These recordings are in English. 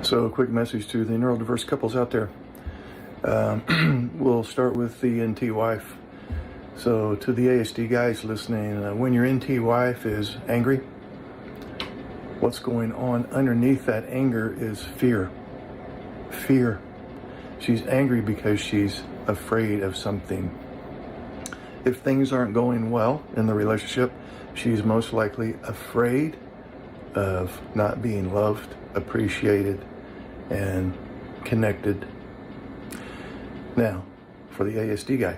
So a quick message to the neurodiverse couples out there. We'll start with the NT wife. So to the ASD guys listening, when your NT wife is angry, what's going on underneath that anger is fear. Fear. She's angry because she's afraid of something. If things aren't going well in the relationship, she's most likely afraid of not being loved, appreciated, and connected. Now, for the ASD guy,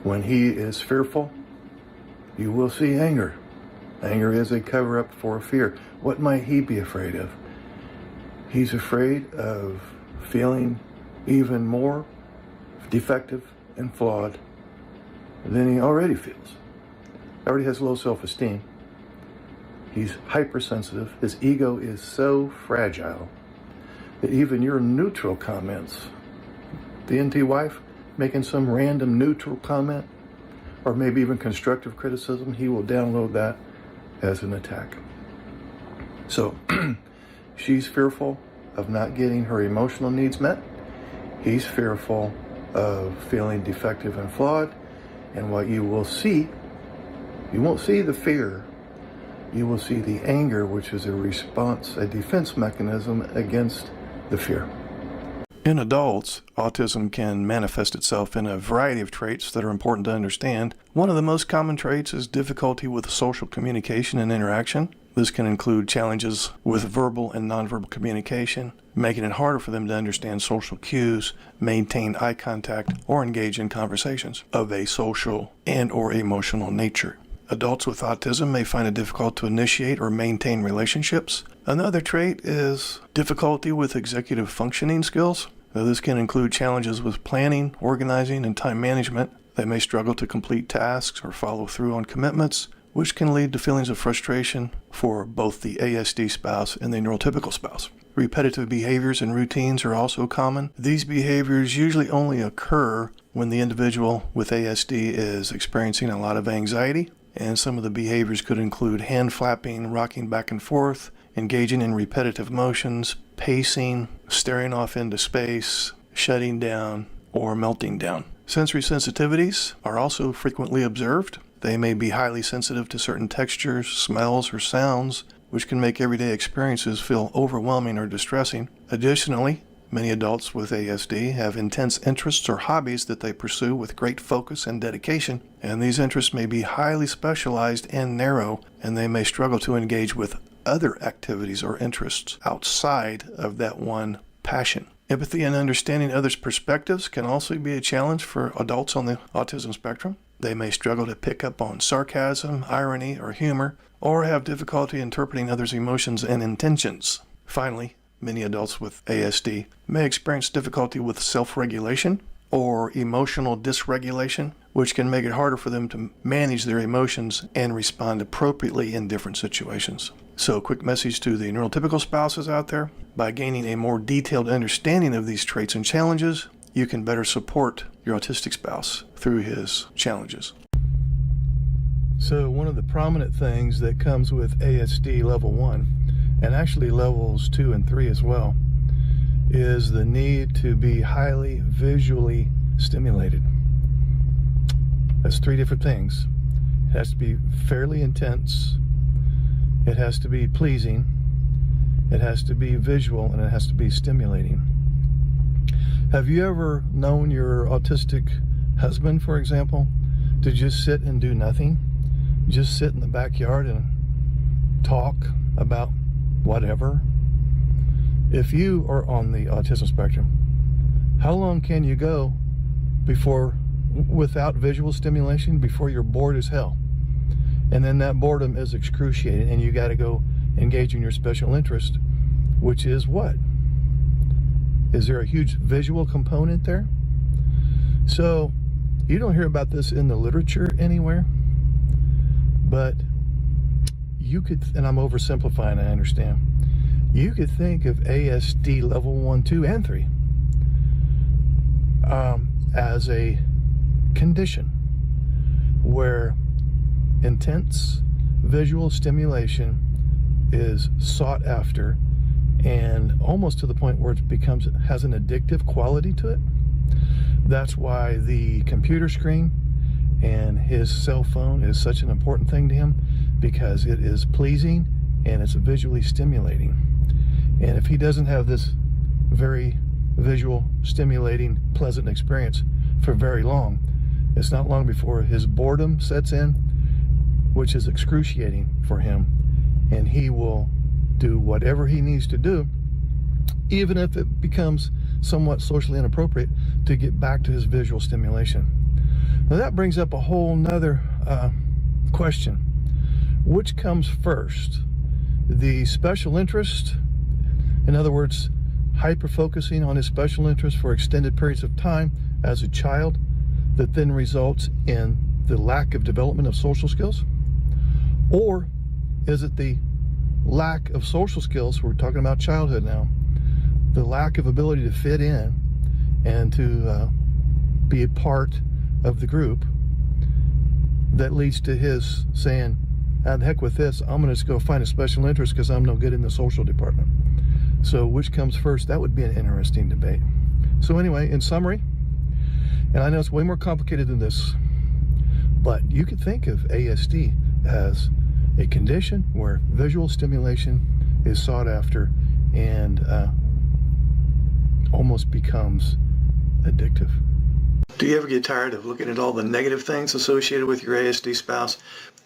when he is fearful, you will see anger. Anger is a cover-up for fear. What might he be afraid of? He's afraid of feeling even more defective and flawed than he already feels. Already has low self-esteem. He's hypersensitive. His ego is so fragile that even your neutral comments, the NT wife making some random neutral comment, or maybe even constructive criticism, he will download that as an attack. So she's fearful of not getting her emotional needs met. He's fearful of feeling defective and flawed. And what you will see, you won't see the fear, you will see the anger, which is a response, a defense mechanism against the fear. In adults, autism can manifest itself in a variety of traits that are important to understand. One of the most common traits is difficulty with social communication and interaction. This can include challenges with verbal and nonverbal communication, making it harder for them to understand social cues, maintain eye contact, or engage in conversations of a social and/or emotional nature. Adults with autism may find it difficult to initiate or maintain relationships. Another trait is difficulty with executive functioning skills. Now, this can include challenges with planning, organizing, and time management. They may struggle to complete tasks or follow through on commitments, which can lead to feelings of frustration for both the ASD spouse and the neurotypical spouse. Repetitive behaviors and routines are also common. These behaviors usually only occur when the individual with ASD is experiencing a lot of anxiety, and some of the behaviors could include hand flapping, rocking back and forth, engaging in repetitive motions, pacing, staring off into space, shutting down, or melting down. Sensory sensitivities are also frequently observed. They may be highly sensitive to certain textures, smells, or sounds, which can make everyday experiences feel overwhelming or distressing. Additionally, many adults with ASD have intense interests or hobbies that they pursue with great focus and dedication, and these interests may be highly specialized and narrow, and they may struggle to engage with other activities or interests outside of that one passion. Empathy and understanding others' perspectives can also be a challenge for adults on the autism spectrum. They may struggle to pick up on sarcasm, irony, or humor, or have difficulty interpreting others' emotions and intentions. Finally, many adults with ASD may experience difficulty with self-regulation or emotional dysregulation, which can make it harder for them to manage their emotions and respond appropriately in different situations. So a quick message to the neurotypical spouses out there: by gaining a more detailed understanding of these traits and challenges, you can better support your autistic spouse through his challenges. So one of the prominent things that comes with ASD level 1, and actually levels 2 and 3 as well, is the need to be highly visually stimulated. That's 3 different things. It has to be fairly intense, it has to be pleasing, it has to be visual, and it has to be stimulating. Have you ever known your autistic husband, for example, to just sit and do nothing? Just sit in the backyard and talk about whatever? If you are on the autism spectrum, how long can you go without visual stimulation before you're bored as hell? And then that boredom is excruciating, and you got to go engage in your special interest, which is what? Is there a huge visual component there? So you don't hear about this in the literature anywhere, but you could, and I'm oversimplifying, I understand, you could think of ASD level 1, 2, and 3 as a condition where intense visual stimulation is sought after, and almost to the point where has an addictive quality to it. That's why the computer screen and his cell phone is such an important thing to him, because it is pleasing and it's visually stimulating. And if he doesn't have this very visual, stimulating, pleasant experience for very long, it's not long before his boredom sets in, which is excruciating for him, and he will do whatever he needs to do, even if it becomes somewhat socially inappropriate, to get back to his visual stimulation. Now that brings up a whole nother question. Which comes first? The special interest, in other words, hyper-focusing on his special interest for extended periods of time as a child, that then results in the lack of development of social skills? Or is it the lack of social skills, we're talking about childhood now, the lack of ability to fit in and to be a part of the group, that leads to his saying, ah, the heck with this, I'm going to just go find a special interest because I'm no good in the social department? So which comes first? That would be an interesting debate. So anyway, in summary, and I know it's way more complicated than this, but you could think of ASD as a condition where visual stimulation is sought after and almost becomes addictive. Do you ever get tired of looking at all the negative things associated with your ASD spouse?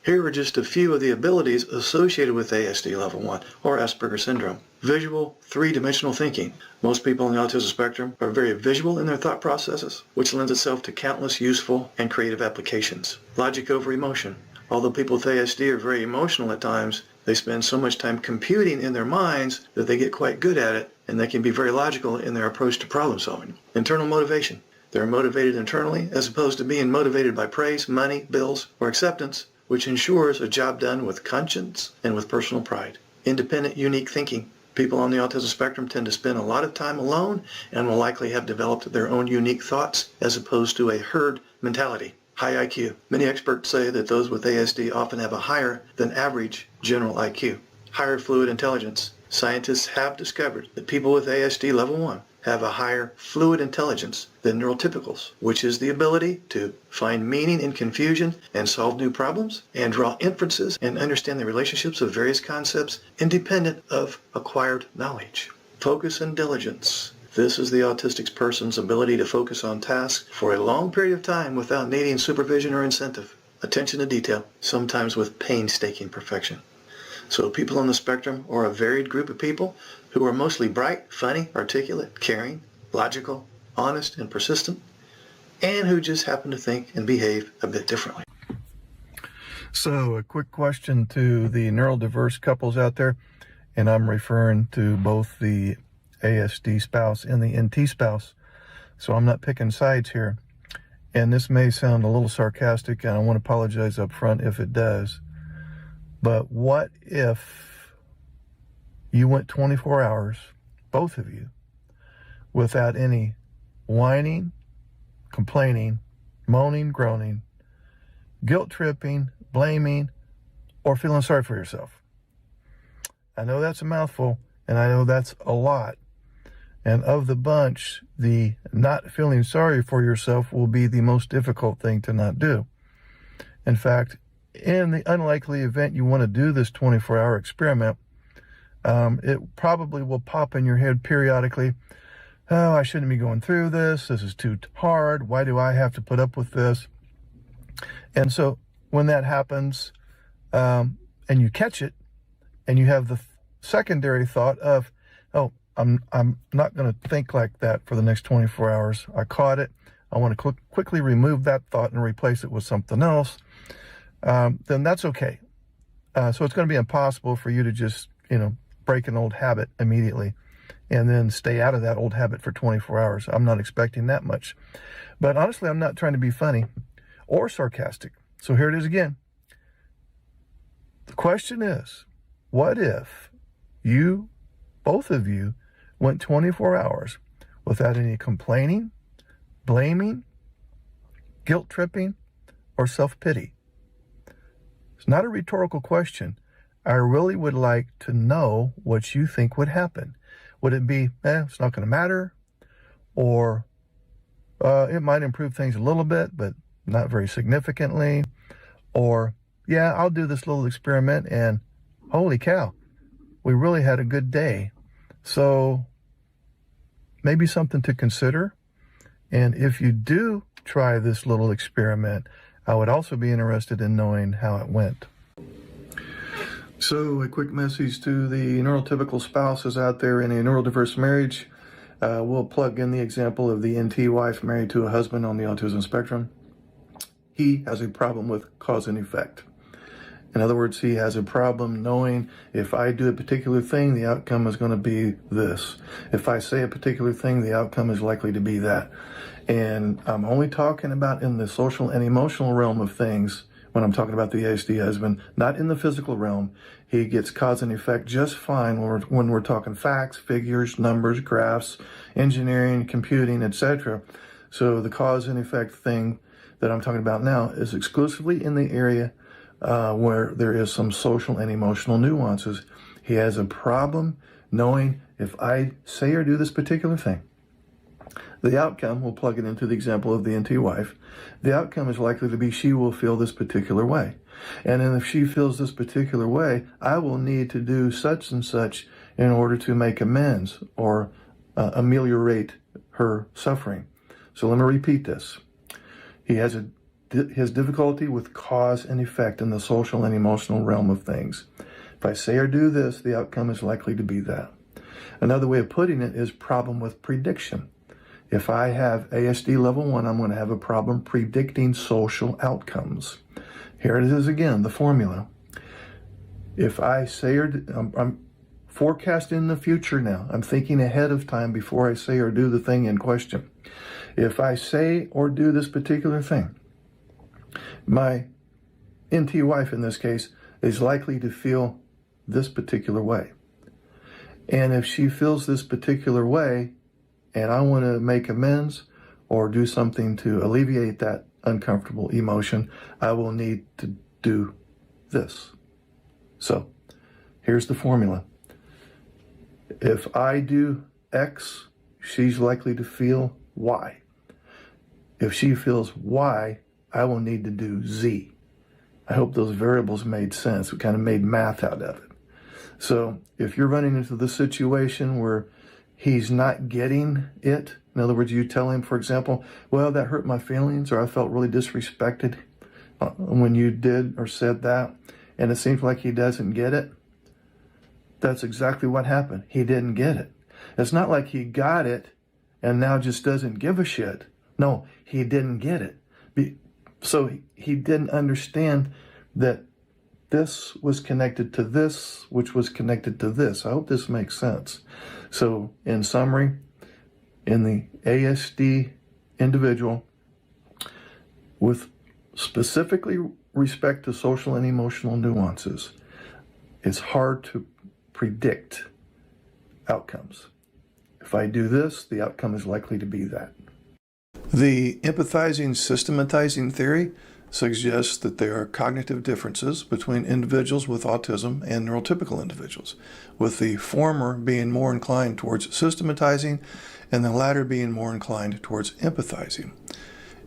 Here are just a few of the abilities associated with ASD level 1 or Asperger's syndrome. Visual, three-dimensional thinking. Most people on the autism spectrum are very visual in their thought processes, which lends itself to countless useful and creative applications. Logic over emotion. Although people with ASD are very emotional at times, they spend so much time computing in their minds that they get quite good at it, and they can be very logical in their approach to problem solving. Internal motivation. They're motivated internally as opposed to being motivated by praise, money, bills, or acceptance, which ensures a job done with conscience and with personal pride. Independent, unique thinking. People on the autism spectrum tend to spend a lot of time alone and will likely have developed their own unique thoughts as opposed to a herd mentality. High IQ. Many experts say that those with ASD often have a higher than average general IQ. Higher fluid intelligence. Scientists have discovered that people with ASD level 1 have a higher fluid intelligence than neurotypicals, which is the ability to find meaning in confusion and solve new problems and draw inferences and understand the relationships of various concepts independent of acquired knowledge. Focus and diligence. This is the autistic person's ability to focus on tasks for a long period of time without needing supervision or incentive. Attention to detail, sometimes with painstaking perfection. So people on the spectrum are a varied group of people who are mostly bright, funny, articulate, caring, logical, honest, and persistent, and who just happen to think and behave a bit differently. So a quick question to the neurodiverse couples out there, and I'm referring to both the ASD spouse and the NT spouse, so I'm not picking sides here. And this may sound a little sarcastic, and I want to apologize up front if it does. But what if you went 24 hours, both of you, without any whining, complaining, moaning, groaning, guilt tripping, blaming, or feeling sorry for yourself? I know that's a mouthful, and I know that's a lot. And of the bunch, the not feeling sorry for yourself will be the most difficult thing to not do. In fact, in the unlikely event you want to do this 24-hour experiment, it probably will pop in your head periodically, oh, I shouldn't be going through this. This is too hard. Why do I have to put up with this? And so when that happens, and you catch it, and you have the secondary thought of, oh, I'm not going to think like that for the next 24 hours. I caught it. I want to quickly remove that thought and replace it with something else. Then that's okay. So it's going to be impossible for you to just, break an old habit immediately and then stay out of that old habit for 24 hours. I'm not expecting that much. But honestly, I'm not trying to be funny or sarcastic. So here it is again. The question is, what if you, both of you, went 24 hours without any complaining, blaming, guilt tripping, or self-pity? It's not a rhetorical question. I really would like to know what you think would happen. Would it be, it's not going to matter? Or it might improve things a little bit, but not very significantly? Or, yeah, I'll do this little experiment and holy cow, we really had a good day. So maybe something to consider. And if you do try this little experiment, I would also be interested in knowing how it went. So a quick message to the neurotypical spouses out there in a neurodiverse marriage. We'll plug in the example of the NT wife married to a husband on the autism spectrum. He has a problem with cause and effect. In other words, he has a problem knowing if I do a particular thing, the outcome is going to be this. If I say a particular thing, the outcome is likely to be that. And I'm only talking about in the social and emotional realm of things when I'm talking about the ASD husband, not in the physical realm. He gets cause and effect just fine when we're talking facts, figures, numbers, graphs, engineering, computing, etc. So the cause and effect thing that I'm talking about now is exclusively in the area where there is some social and emotional nuances. He has a problem knowing if I say or do this particular thing, the outcome, we'll plug it into the example of the NT wife, the outcome is likely to be she will feel this particular way. And then if she feels this particular way, I will need to do such and such in order to make amends or ameliorate her suffering. So let me repeat this. He has his difficulty with cause and effect in the social and emotional realm of things. If I say or do this, the outcome is likely to be that. Another way of putting it is problem with prediction. If I have ASD level 1, I'm going to have a problem predicting social outcomes. Here it is again, the formula. If I say or I'm forecasting the future now. I'm thinking ahead of time before I say or do the thing in question. If I say or do this particular thing, my NT wife in this case is likely to feel this particular way. And if she feels this particular way, and I want to make amends or do something to alleviate that uncomfortable emotion, I will need to do this. So here's the formula. If I do X, she's likely to feel Y. If she feels Y, I will need to do Z. I hope those variables made sense. We kind of made math out of it. So if you're running into the situation where he's not getting it, in other words, you tell him, for example, well, that hurt my feelings, or I felt really disrespected when you did or said that, and it seems like he doesn't get it, that's exactly what happened. He didn't get it. It's not like he got it and now just doesn't give a shit. No, he didn't get it. So he didn't understand that this was connected to this, which was connected to this. I hope this makes sense. So in summary, in the ASD individual, with specifically respect to social and emotional nuances, it's hard to predict outcomes. If I do this, the outcome is likely to be that. The empathizing systematizing theory suggests that there are cognitive differences between individuals with autism and neurotypical individuals, with the former being more inclined towards systematizing and the latter being more inclined towards empathizing.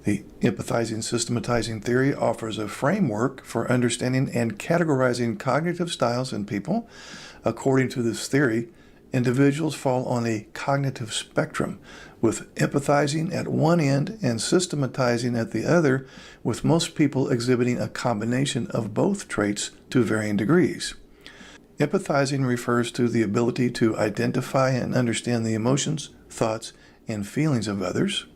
The empathizing systematizing theory offers a framework for understanding and categorizing cognitive styles in people. According to this theory, individuals fall on a cognitive spectrum, with empathizing at one end and systematizing at the other, with most people exhibiting a combination of both traits to varying degrees. Empathizing refers to the ability to identify and understand the emotions, thoughts, and feelings of others.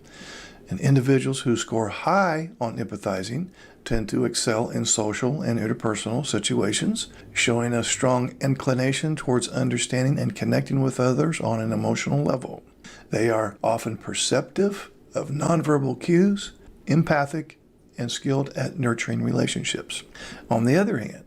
And individuals who score high on empathizing tend to excel in social and interpersonal situations, showing a strong inclination towards understanding and connecting with others on an emotional level. They are often perceptive of nonverbal cues, empathic, and skilled at nurturing relationships. On the other hand,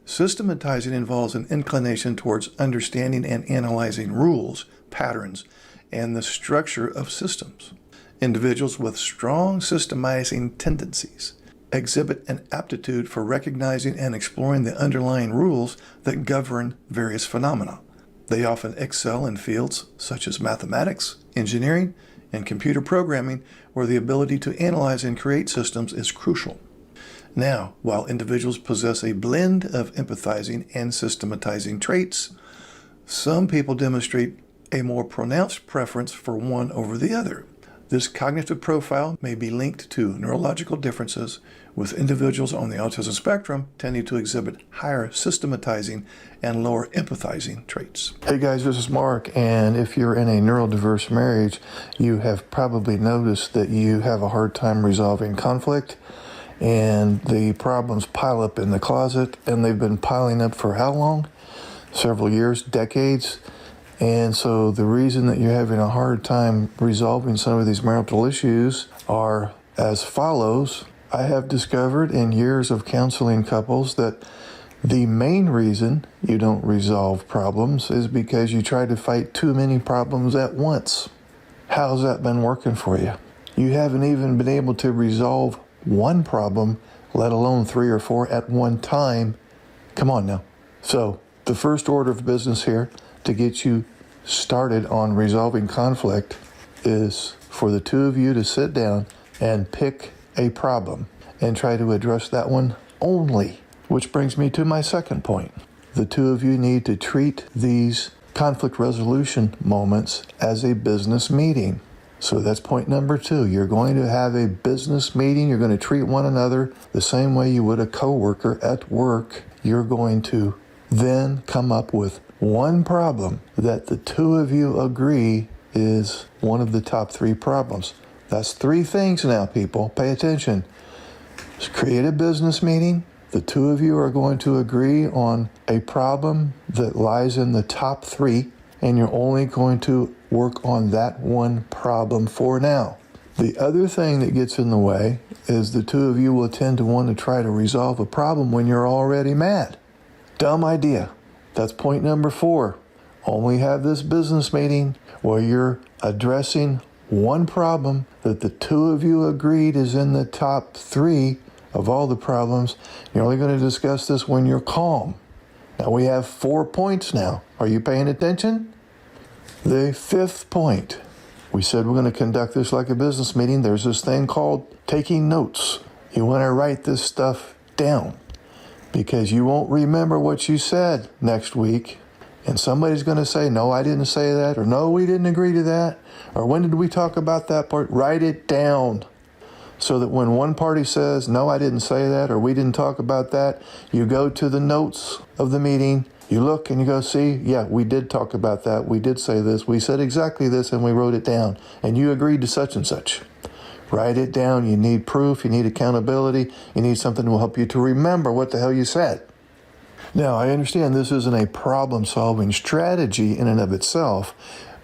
systematizing involves an inclination towards understanding and analyzing rules, patterns, and the structure of systems. Individuals with strong systemizing tendencies exhibit an aptitude for recognizing and exploring the underlying rules that govern various phenomena. They often excel in fields such as mathematics, engineering, and computer programming, where the ability to analyze and create systems is crucial. Now, while individuals possess a blend of empathizing and systematizing traits, some people demonstrate a more pronounced preference for one over the other. This cognitive profile may be linked to neurological differences, with individuals on the autism spectrum tending to exhibit higher systematizing and lower empathizing traits. Hey guys, this is Mark, and if you're in a neurodiverse marriage, you have probably noticed that you have a hard time resolving conflict, and the problems pile up in the closet, and they've been piling up for how long? Several years, decades. And so the reason that you're having a hard time resolving some of these marital issues are as follows. I have discovered in years of counseling couples that the main reason you don't resolve problems is because you try to fight too many problems at once. How's that been working for you? You haven't even been able to resolve one problem, let alone 3 or 4 at one time. Come on now. So the first order of business here to get you started on resolving conflict is for the two of you to sit down and pick a problem and try to address that one only. Which brings me to my second point. The two of you need to treat these conflict resolution moments as a business meeting. So that's point number 2. You're going to have a business meeting. You're going to treat one another the same way you would a coworker at work. You're going to then come up with one problem that the two of you agree is one of the top 3 problems. That's 3 things now, people. Pay attention. Just create a business meeting. The two of you are going to agree on a problem that lies in the top 3, and you're only going to work on that one problem for now. The other thing that gets in the way is the two of you will tend to want to try to resolve a problem when you're already mad. Dumb idea. That's point number 4. Only have this business meeting where you're addressing one problem that the two of you agreed is in the top 3 of all the problems. You're only going to discuss this when you're calm. Now we have 4 points now. Are you paying attention? The 5th point. We said we're going to conduct this like a business meeting. There's this thing called taking notes. You want to write this stuff down, because you won't remember what you said next week, and somebody's going to say, no, I didn't say that, or no, we didn't agree to that, or when did we talk about that part? Write it down so that when one party says, no, I didn't say that, or we didn't talk about that, you go to the notes of the meeting, you look and you go, see, yeah, we did talk about that, we did say this, we said exactly this, and we wrote it down, and you agreed to such and such. Write it down. You need proof. You need accountability. You need something that will help you to remember what the hell you said. Now, I understand this isn't a problem-solving strategy in and of itself,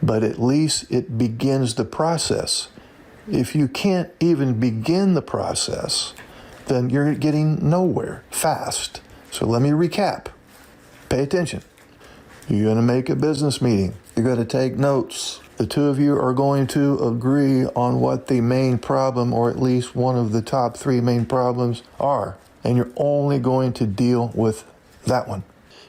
but at least it begins the process. If you can't even begin the process, then you're getting nowhere fast. So let me recap. Pay attention. You're going to make a business meeting. You're going to take notes. The two of you are going to agree on what the main problem, or at least one of the top 3 main problems, are. And you're only going to deal with that one.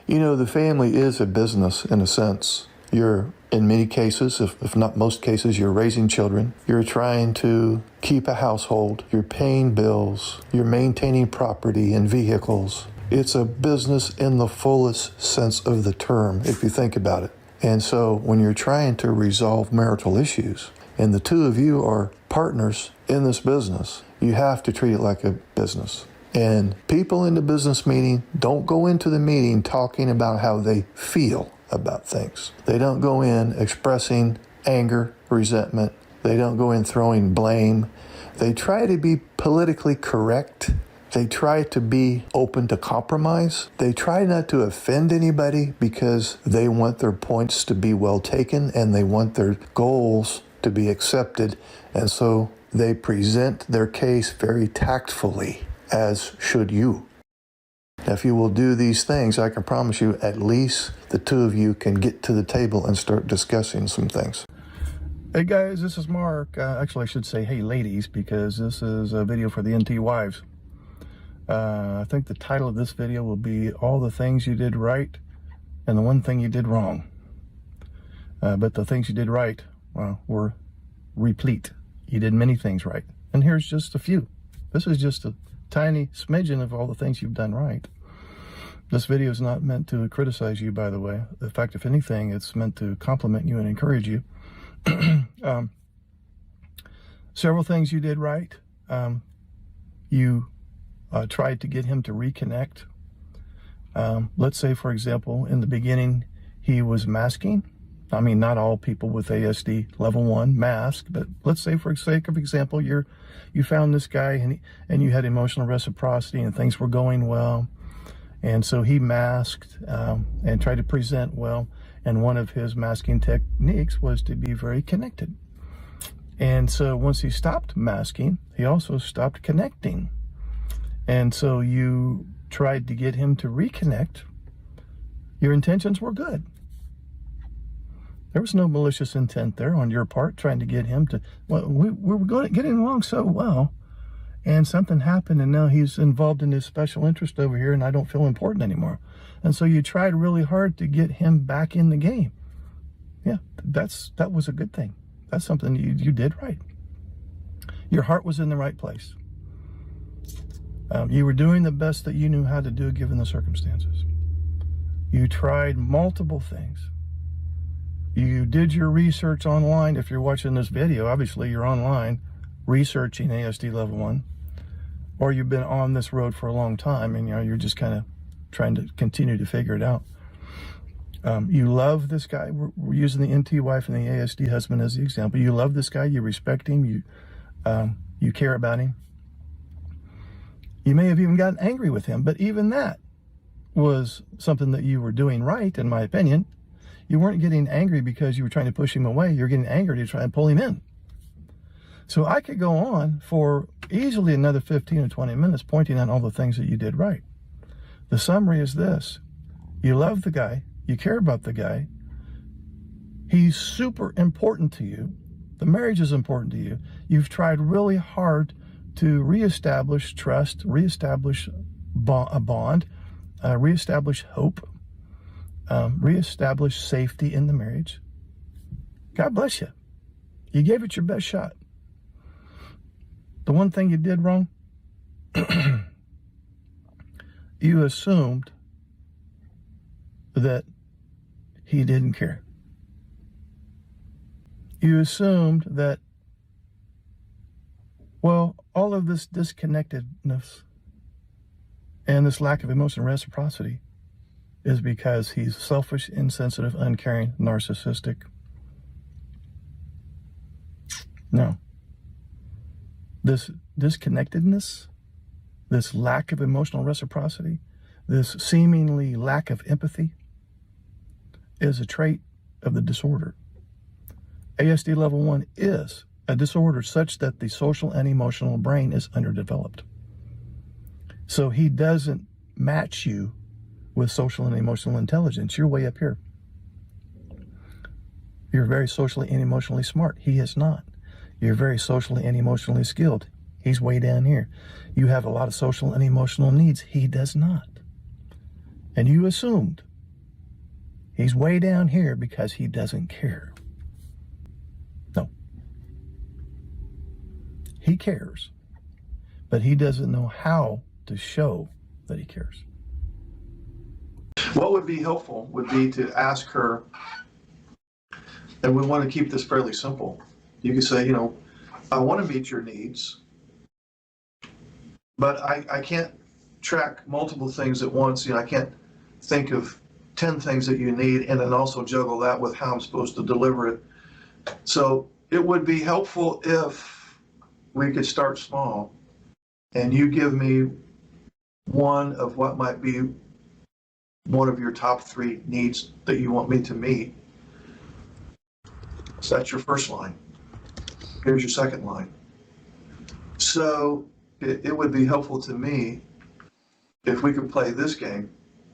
You know, the family is a business in a sense. You're, in many cases, if not most cases, you're raising children. You're trying to keep a household. You're paying bills. You're maintaining property and vehicles. It's a business in the fullest sense of the term, if you think about it. And so when you're trying to resolve marital issues, and the two of you are partners in this business, you have to treat it like a business. And people in the business meeting don't go into the meeting talking about how they feel about things. They don't go in expressing anger, resentment. They don't go in throwing blame. They try to be politically correct. They try to be open to compromise. They try not to offend anybody because they want their points to be well taken and they want their goals to be accepted. And so they present their case very tactfully, as should you. Now, if you will do these things, I can promise you at least the two of you can get to the table and start discussing some things. Hey guys, this is Mark. Actually, I should say, hey ladies, because this is a video for the NT wives. I think the title of this video will be All the Things You Did Right and the One Thing You Did Wrong. but the things you did right, well, were replete. You did many things right. And here's just a few. This is just a tiny smidgen of all the things you've done right. This video is not meant to criticize you, by the way. In fact, if anything, it's meant to compliment you and encourage you. Several things you did right. You tried to get him to reconnect. Let's say, for example, in the beginning, he was masking. I mean, not all people with ASD level 1 mask, but let's say, for sake of example, you found this guy and you had emotional reciprocity and things were going well. And so he masked and tried to present well. And one of his masking techniques was to be very connected. And so once he stopped masking, he also stopped connecting. And so you tried to get him to reconnect. Your intentions were good. There was no malicious intent there on your part, trying to get him to, well, we were getting along so well, and something happened, and now he's involved in his special interest over here, and I don't feel important anymore. And so you tried really hard to get him back in the game. Yeah, that was a good thing. That's something you did right. Your heart was in the right place. You were doing the best that you knew how to do given the circumstances. You tried multiple things. You did your research online. If you're watching this video, obviously you're online researching ASD level 1, or you've been on this road for a long time and you're just kind of trying to continue to figure it out. You love this guy. We're using the NT wife and the ASD husband as the example. You love this guy. You respect him. You care about him. You may have even gotten angry with him, but even that was something that you were doing right, in my opinion. You weren't getting angry because you were trying to push him away. You're getting angry to try and pull him in. So I could go on for easily another 15 or 20 minutes pointing out all the things that you did right. The summary is this. You love the guy. You care about the guy. He's super important to you. The marriage is important to you. You've tried really hard to reestablish trust, reestablish a bond, reestablish hope, reestablish safety in the marriage. God bless you. You gave it your best shot. The one thing you did wrong, you assumed that he didn't care. You assumed that, well, all of this disconnectedness and this lack of emotional reciprocity is because he's selfish, insensitive, uncaring, narcissistic. No. This disconnectedness, this lack of emotional reciprocity, this seemingly lack of empathy is a trait of the disorder. ASD level 1 is a disorder such that the social and emotional brain is underdeveloped. So he doesn't match you with social and emotional intelligence. You're way up here. You're very socially and emotionally smart. He is not. You're very socially and emotionally skilled. He's way down here. You have a lot of social and emotional needs. He does not. And you assumed he's way down here because he doesn't care. No. He cares, but he doesn't know how to show that he cares. What would be helpful would be to ask her, and we want to keep this fairly simple. You could say, I want to meet your needs, but I can't track multiple things at once. I can't think of 10 things that you need and then also juggle that with how I'm supposed to deliver it. So it would be helpful if we could start small and you give me one of what might be one of your top 3 needs that you want me to meet. So that's your first line. Here's your second line. So it would be helpful to me if we could play this game,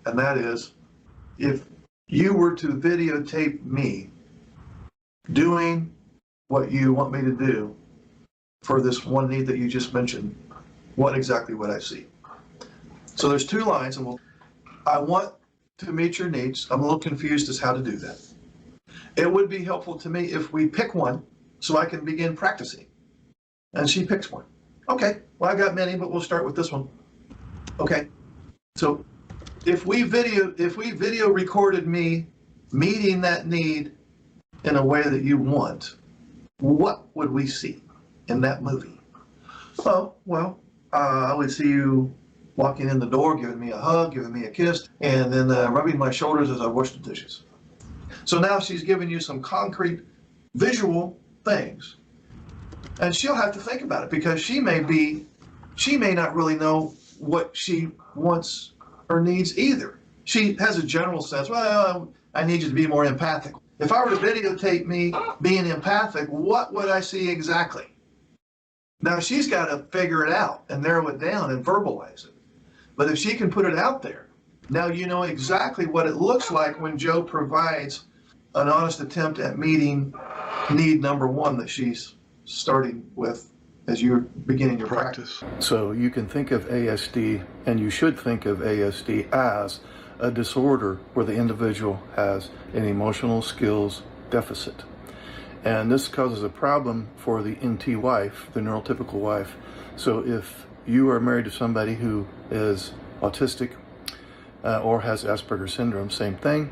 and that is, if you were to videotape me doing what you want me to do for this one need that you just mentioned, what exactly would I see? So there's 2 lines, and I want to meet your needs. I'm a little confused as how to do that. it would be helpful to me if we pick one so I can begin practicing. And she picks one. Okay, well, I got many, but we'll start with this one. Okay, so if we video recorded me meeting that need in a way that you want, what would we see in that movie? Oh, well, I would see you walking in the door, giving me a hug, giving me a kiss, and then rubbing my shoulders as I wash the dishes. So now she's giving you some concrete visual things. And she'll have to think about it because she may not really know what she wants or needs either. She has a general sense, well, I need you to be more empathic. If I were to videotape me being empathic, what would I see exactly? Now she's got to figure it out and narrow it down and verbalize it. But if she can put it out there, now you know exactly what it looks like when Joe provides an honest attempt at meeting need number one that she's starting with as you're beginning your practice. So you can think of ASD, and you should think of ASD as a disorder where the individual has an emotional skills deficit. And this causes a problem for the NT wife, the neurotypical wife. So if you are married to somebody who is autistic or has Asperger's syndrome, same thing,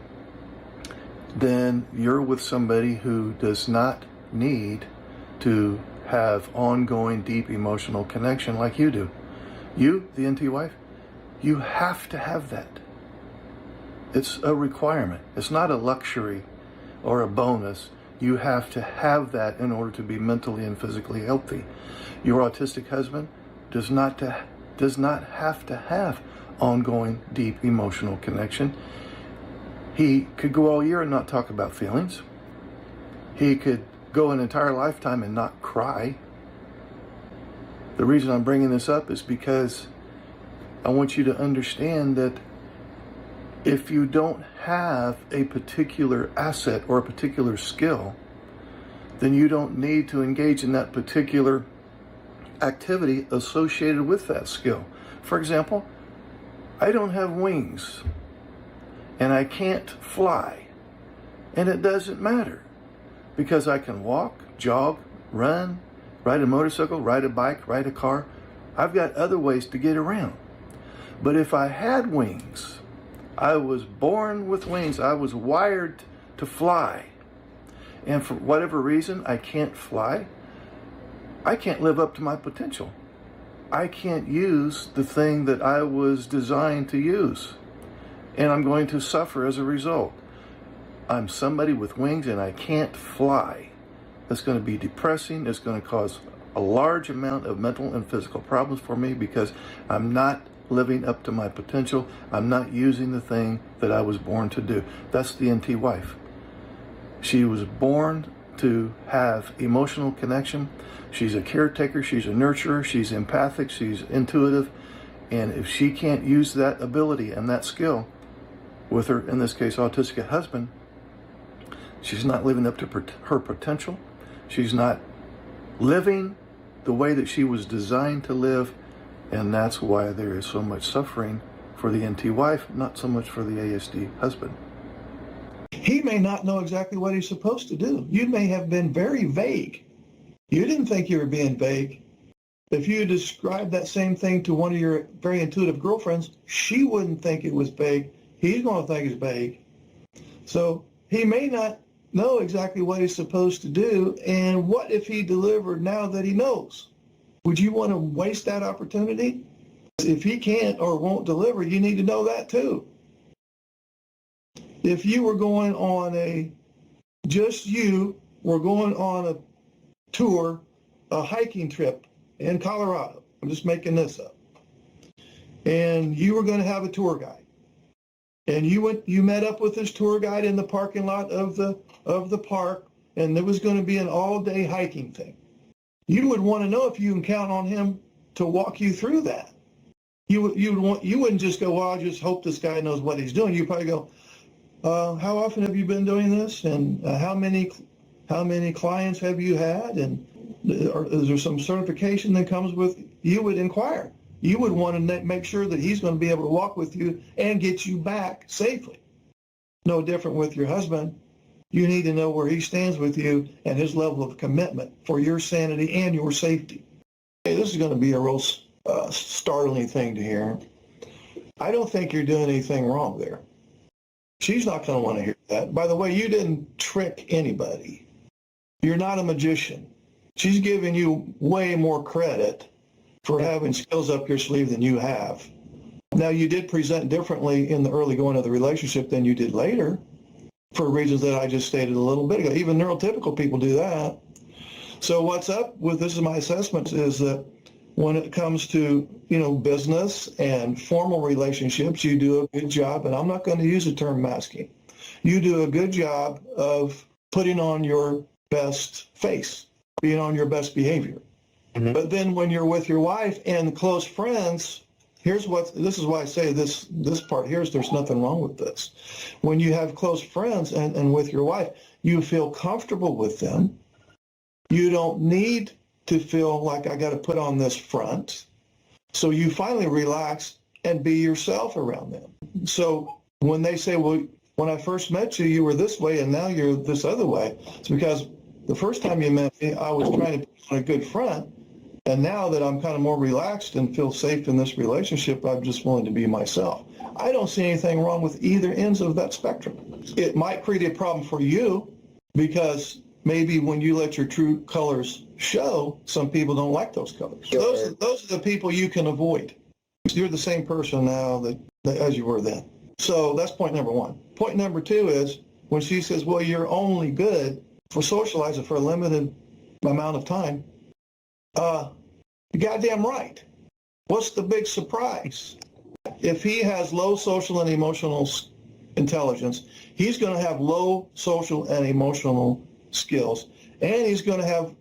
then you're with somebody who does not need to have ongoing deep emotional connection like you do. You, the NT wife, you have to have that. It's a requirement. It's not a luxury or a bonus. You have to have that in order to be mentally and physically healthy. Your autistic husband does not have to have ongoing deep emotional connection. He could go all year and not talk about feelings. He could go an entire lifetime and not cry. The reason I'm bringing this up is because I want you to understand that if you don't have a particular asset or a particular skill, then you don't need to engage in that particular activity associated with that skill. For example, I don't have wings and I can't fly, and it doesn't matter because I can walk, jog, run, ride a motorcycle, ride a bike, ride a car. I've got other ways to get around. But if I had wings, I was born with wings, I was wired to fly, and for whatever reason I can't fly, I can't live up to my potential. I can't use the thing that I was designed to use, and I'm going to suffer as a result. I'm somebody with wings and I can't fly. That's going to be depressing. It's going to cause a large amount of mental and physical problems for me because I'm not living up to my potential. I'm not using the thing that I was born to do. That's the NT wife. She was born to have emotional connection. She's a caretaker, she's a nurturer, she's empathic, she's intuitive. And if she can't use that ability and that skill with her, in this case, autistic husband, she's not living up to her potential. She's not living the way that she was designed to live. And that's why there is so much suffering for the NT wife, not so much for the ASD husband. He may not know exactly what he's supposed to do. You may have been very vague. You didn't think you were being vague. If you described that same thing to one of your very intuitive girlfriends, she wouldn't think it was vague. He's going to think it's vague. So he may not know exactly what he's supposed to do. And what if he delivered now that he knows? Would you want to waste that opportunity? If he can't or won't deliver, you need to know that too. If you were going on just you were going on a tour, a hiking trip in Colorado, I'm just making this up, and you were going to have a tour guide, and you met up with this tour guide in the parking lot of the park, and there was going to be an all-day hiking thing. You would want to know if you can count on him to walk you through that. You wouldn't just go, well, I just hope this guy knows what he's doing. You'd probably go, how often have you been doing this, and how many clients have you had, and is there some certification that comes with? You would inquire. You would want to make sure that he's going to be able to walk with you and get you back safely. No different with your husband. You need to know where he stands with you and his level of commitment for your sanity and your safety. Hey, this is going to be a real startling thing to hear. I don't think you're doing anything wrong there. She's not going to want to hear that. By the way, you didn't trick anybody. You're not a magician. She's giving you way more credit for having skills up your sleeve than you have. Now, you did present differently in the early going of the relationship than you did later for reasons that I just stated a little bit ago. Even neurotypical people do that. So what's up with, this is my assessment, is that when it comes to, business and formal relationships, you do a good job, and I'm not going to use the term masking. You do a good job of putting on your best face, being on your best behavior. Mm-hmm. But then when you're with your wife and close friends, this is why I say this part here is there's nothing wrong with this. When you have close friends and with your wife, you feel comfortable with them. You don't need to feel like I got to put on this front. So you finally relax and be yourself around them. So when they say, well, when I first met you, you were this way and now you're this other way, it's because the first time you met me, I was trying to put on a good front. And now that I'm kind of more relaxed and feel safe in this relationship, I'm just willing to be myself. I don't see anything wrong with either ends of that spectrum. It might create a problem for you because maybe when you let your true colors show, some people don't like those colors. Sure. Those are the people you can avoid. You're the same person now that as you were then. So that's point number one. Point number two is when she says, well, you're only good for socializing for a limited amount of time, you're goddamn right. What's the big surprise? If he has low social and emotional intelligence, he's going to have low social and emotional skills, and he's going to have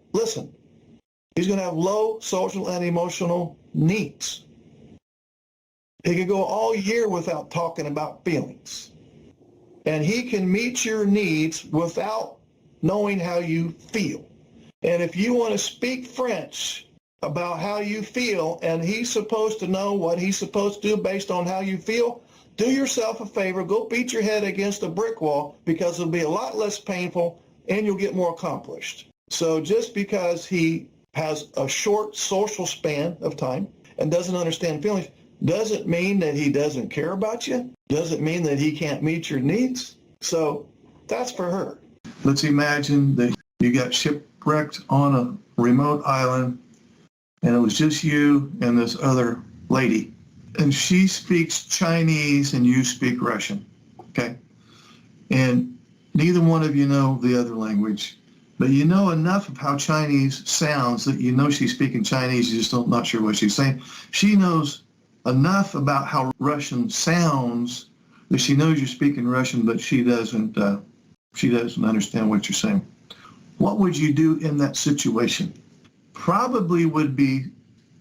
low social and emotional needs. He can go all year without talking about feelings, and he can meet your needs without knowing how you feel. And if you want to speak French about how you feel, and he's supposed to know what he's supposed to do based on how you feel, do yourself a favor, go beat your head against a brick wall, because it'll be a lot less painful and you'll get more accomplished. So just because he has a short social span of time and doesn't understand feelings doesn't mean that he doesn't care about you, doesn't mean that he can't meet your needs. So that's for her. Let's imagine that you got shipwrecked on a remote island and it was just you and this other lady. And she speaks Chinese and you speak Russian, okay? And neither one of you know the other language, but you know enough of how Chinese sounds that you know she's speaking Chinese, you just not sure what she's saying. She knows enough about how Russian sounds that she knows you're speaking Russian, but she doesn't understand what you're saying. What would you do in that situation? Probably would be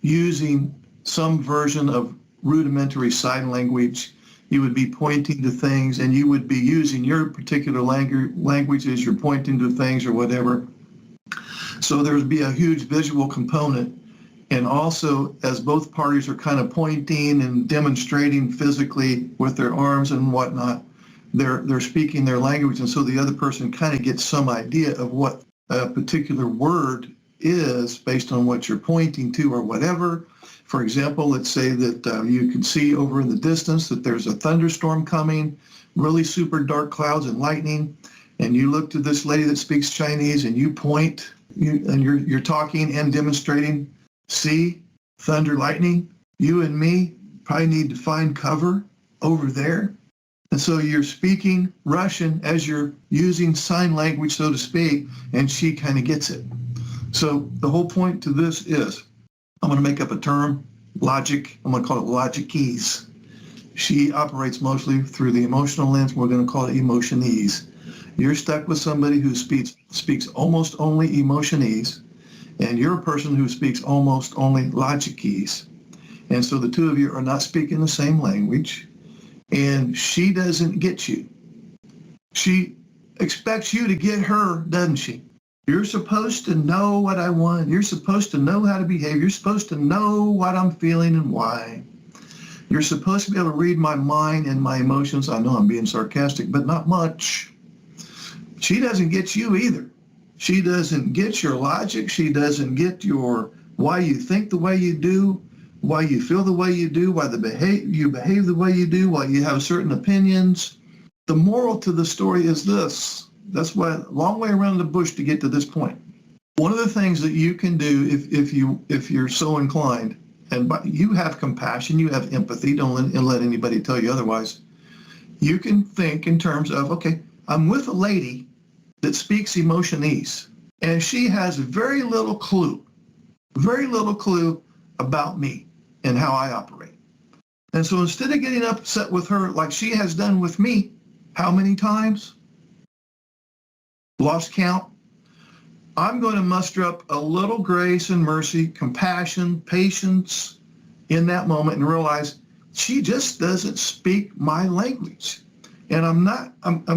using some version of rudimentary sign language. You would be pointing to things, and you would be using your particular language as you're pointing to things or whatever. So there would be a huge visual component. And also, as both parties are kind of pointing and demonstrating physically with their arms and whatnot, they're speaking their language, and so the other person kind of gets some idea of what a particular word is based on what you're pointing to or whatever. For example, let's say that you can see over in the distance that there's a thunderstorm coming, really super dark clouds and lightning, and you look to this lady that speaks Chinese and you point, and you're talking and demonstrating, see, thunder, lightning, you and me probably need to find cover over there. And so you're speaking Russian as you're using sign language, so to speak, and she kind of gets it. So the whole point to this is, I'm going to make up a term, logic. I'm going to call it logic-ease. She operates mostly through the emotional lens. We're going to call it emotion-ease. You're stuck with somebody who speaks almost only emotion-ease, and you're a person who speaks almost only logic-ease. And so the two of you are not speaking the same language, and she doesn't get you. She expects you to get her, doesn't she? You're supposed to know what I want. You're supposed to know how to behave. You're supposed to know what I'm feeling and why. You're supposed to be able to read my mind and my emotions. I know I'm being sarcastic, but not much. She doesn't get you either. She doesn't get your logic. She doesn't get your why you think the way you do, why you feel the way you do, why you behave the way you do, why you have certain opinions. The moral to the story is this. That's why a long way around the bush to get to this point. One of the things that you can do if you're so inclined, and you have compassion, you have empathy, don't let anybody tell you otherwise. You can think in terms of, okay, I'm with a lady that speaks emotionese, and she has very little clue about me and how I operate. And so instead of getting upset with her like she has done with me, how many times? Lost count. I'm going to muster up a little grace and mercy, compassion, patience in that moment and realize she just doesn't speak my language. And I'm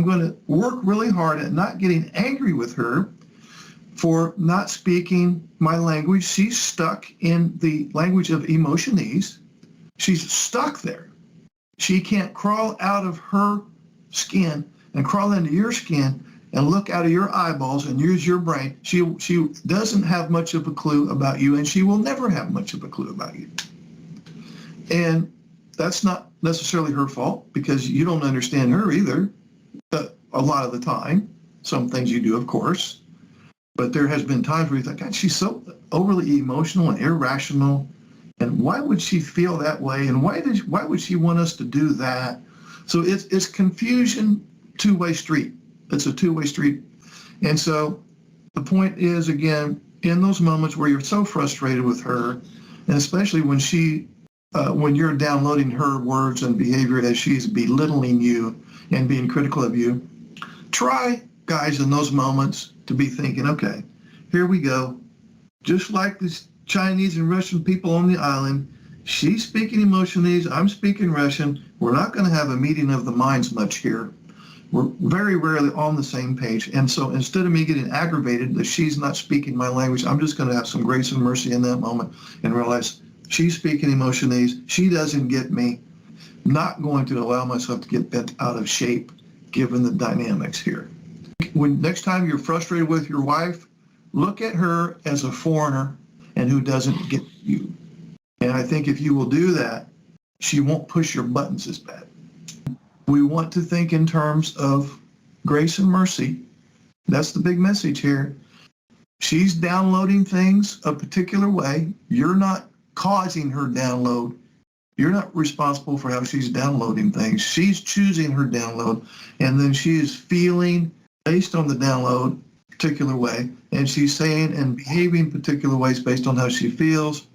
going to work really hard at not getting angry with her for not speaking my language. She's stuck in the language of emotionese. She's stuck there. She can't crawl out of her skin and crawl into your skin and look out of your eyeballs and use your brain. She doesn't have much of a clue about you, and she will never have much of a clue about you. And that's not necessarily her fault, because you don't understand her either a lot of the time. Some things you do, of course. But there has been times where you think, God, she's so overly emotional and irrational. And why would she feel that way? And why would she want us to do that? So it's confusion, two-way street. It's a two-way street. And so the point is, again, in those moments where you're so frustrated with her, and especially when you're downloading her words and behavior as she's belittling you and being critical of you, try, guys, in those moments to be thinking, okay, here we go. Just like this Chinese and Russian people on the island, she's speaking emotionese, I'm speaking Russian. We're not going to have a meeting of the minds much here. We're very rarely on the same page. And so instead of me getting aggravated that she's not speaking my language, I'm just going to have some grace and mercy in that moment and realize she's speaking emotionese. She doesn't get me. I'm not going to allow myself to get bent out of shape given the dynamics here. When next time you're frustrated with your wife, look at her as a foreigner and who doesn't get you. And I think if you will do that, she won't push your buttons as bad. We want to think in terms of grace and mercy. That's the big message here. She's downloading things a particular way. You're not causing her download. You're not responsible for how she's downloading things. She's choosing her download, and then she is feeling based on the download particular way, and she's saying and behaving particular ways based on how she feels.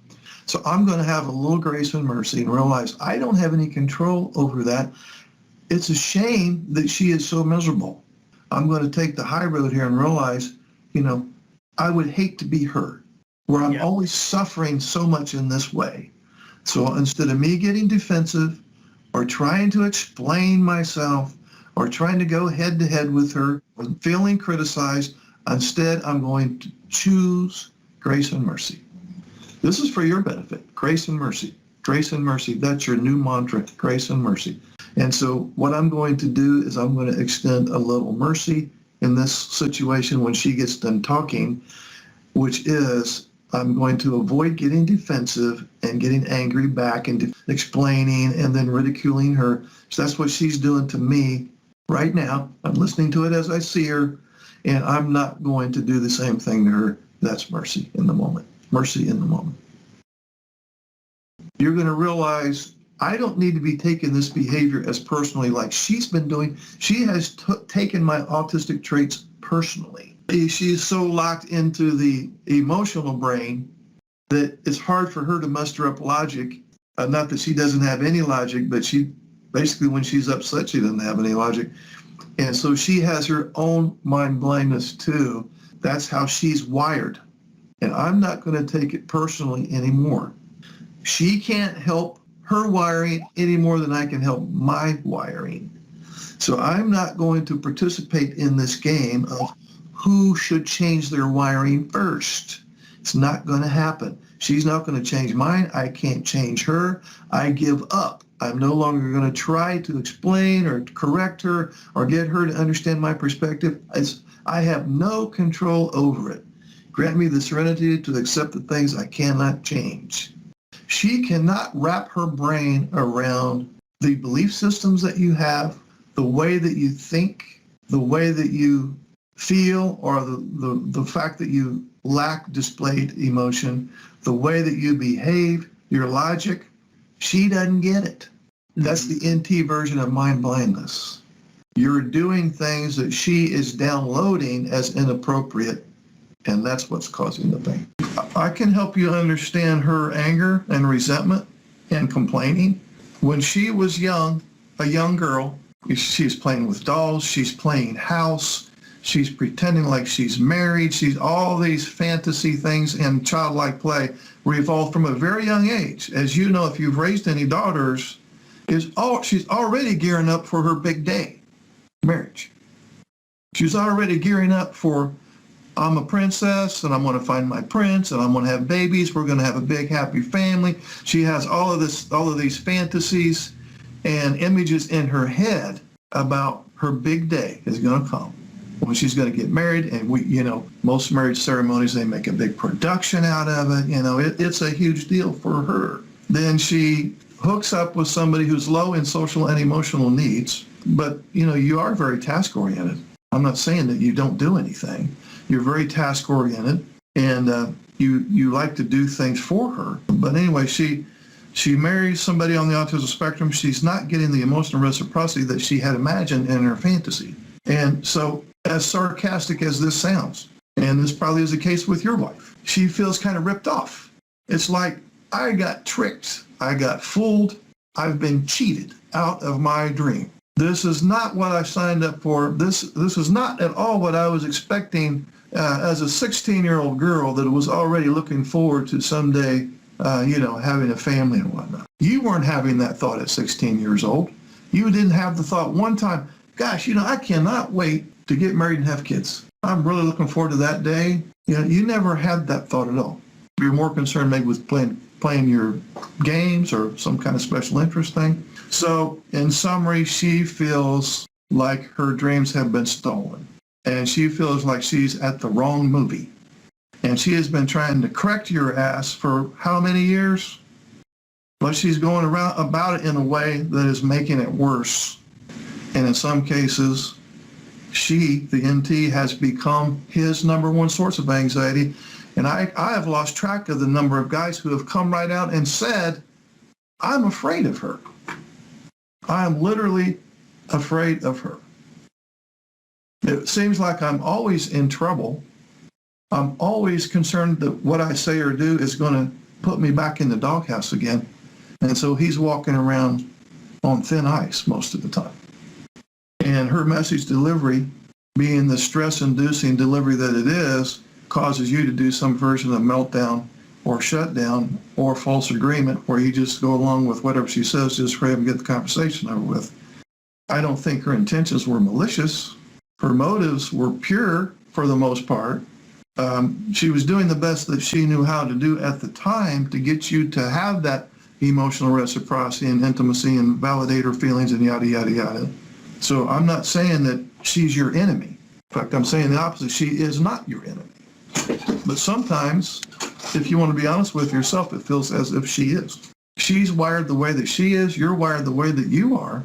So I'm going to have a little grace and mercy and realize I don't have any control over that. It's a shame that she is so miserable. I'm going to take the high road here and realize, I would hate to be her, where I'm always suffering so much in this way. So instead of me getting defensive or trying to explain myself or trying to go head to head with her or feeling criticized, instead I'm going to choose grace and mercy. This is for your benefit, grace and mercy. Grace and mercy, that's your new mantra, grace and mercy. And so what I'm going to do is I'm going to extend a little mercy in this situation when she gets done talking, which is I'm going to avoid getting defensive and getting angry back and explaining and then ridiculing her. So that's what she's doing to me right now. I'm listening to it as I see her, and I'm not going to do the same thing to her. That's mercy in the moment. Mercy in the moment. You're going to realize I don't need to be taking this behavior as personally like she's been doing. She has taken my autistic traits personally. She's so locked into the emotional brain that it's hard for her to muster up logic. Not that she doesn't have any logic, but she basically, when she's upset, she doesn't have any logic. And so she has her own mind blindness too. That's how she's wired. And I'm not going to take it personally anymore. She can't help her wiring any more than I can help my wiring. So I'm not going to participate in this game of who should change their wiring first. It's not going to happen. She's not going to change mine. I can't change her. I give up. I'm no longer going to try to explain or correct her or get her to understand my perspective. I have no control over it. Grant me the serenity to accept the things I cannot change. She cannot wrap her brain around the belief systems that you have, the way that you think, the way that you feel, or the fact that you lack displayed emotion, the way that you behave, your logic. She doesn't get it. That's the NT version of mind blindness. You're doing things that she is downloading as inappropriate, and that's what's causing the pain. I can help you understand her anger and resentment and complaining. When she was young, a young girl, she's playing with dolls, she's playing house, she's pretending like she's married, she's all these fantasy things and childlike play revolve from a very young age. As you know, if you've raised any daughters, she's already gearing up for her big day, marriage. She's already gearing up for, I'm a princess and I'm going to find my prince and I'm going to have babies. We're going to have a big happy family. She has all of these fantasies and images in her head about her big day is going to come when she's going to get married. And most marriage ceremonies, they make a big production out of it. It's a huge deal for her. Then she hooks up with somebody who's low in social and emotional needs. But, you are very task oriented. I'm not saying that you don't do anything. You're very task oriented and you like to do things for her. But anyway, she marries somebody on the autism spectrum. She's not getting the emotional reciprocity that she had imagined in her fantasy. And so, as sarcastic as this sounds, and this probably is the case with your wife, she feels kind of ripped off. It's like, I got tricked, I got fooled, I've been cheated out of my dream. This is not what I signed up for. This is not at all what I was expecting as a 16-year-old girl that was already looking forward to someday, having a family and whatnot. You weren't having that thought at 16 years old. You didn't have the thought one time, gosh, I cannot wait to get married and have kids. I'm really looking forward to that day. You never had that thought at all. You're more concerned maybe with playing your games or some kind of special interest thing. So in summary, she feels like her dreams have been stolen. And she feels like she's at the wrong movie. And she has been trying to correct your ass for how many years? But she's going around about it in a way that is making it worse. And in some cases, she, the NT, has become his number one source of anxiety. And I have lost track of the number of guys who have come right out and said, I'm afraid of her. I am literally afraid of her. It seems like I'm always in trouble. I'm always concerned that what I say or do is going to put me back in the doghouse again. And so he's walking around on thin ice most of the time. And her message delivery, being the stress-inducing delivery that it is, causes you to do some version of meltdown or shutdown or false agreement where you just go along with whatever she says just for him to get the conversation over with. I don't think her intentions were malicious. Her motives were pure for the most part. She was doing the best that she knew how to do at the time to get you to have that emotional reciprocity and intimacy and validate her feelings and yada, yada, yada. So I'm not saying that she's your enemy. In fact, I'm saying the opposite. She is not your enemy. But sometimes, if you want to be honest with yourself, it feels as if she is. She's wired the way that she is. You're wired the way that you are.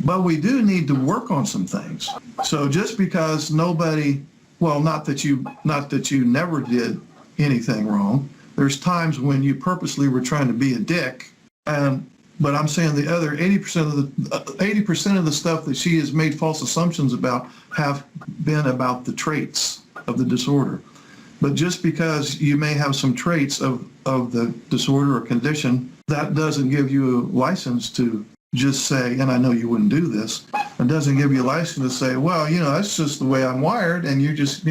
But we do need to work on some things. So just because nobody, well, not that you never did anything wrong. There's times when you purposely were trying to be a dick. But I'm saying the other 80% of the stuff that she has made false assumptions about have been about the traits of the disorder. But just because you may have some traits of the disorder or condition, that doesn't give you a license to just say, and I know you wouldn't do this, it doesn't give you a license to say, well, that's just the way I'm wired, and you just,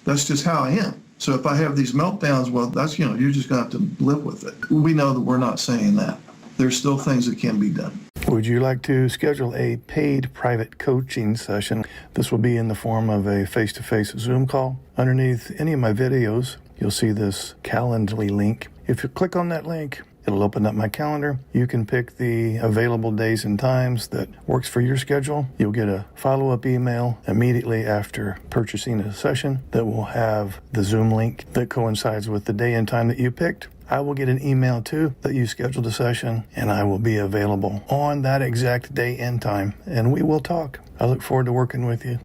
that's just how I am. So if I have these meltdowns, well, that's, you're just going to have to live with it. We know that we're not saying that. There's still things that can be done. Would you like to schedule a paid private coaching session? This will be in the form of a face-to-face Zoom call. Underneath any of my videos, you'll see this Calendly link. If you click on that link, It'll open up my calendar. You can pick the available days and times that works for your schedule. You'll get a follow-up email immediately after purchasing a session that will have the Zoom link that coincides with the day and time that you picked. I will get an email too that you scheduled a session, and I will be available on that exact day and time, and we will talk. I look forward to working with you.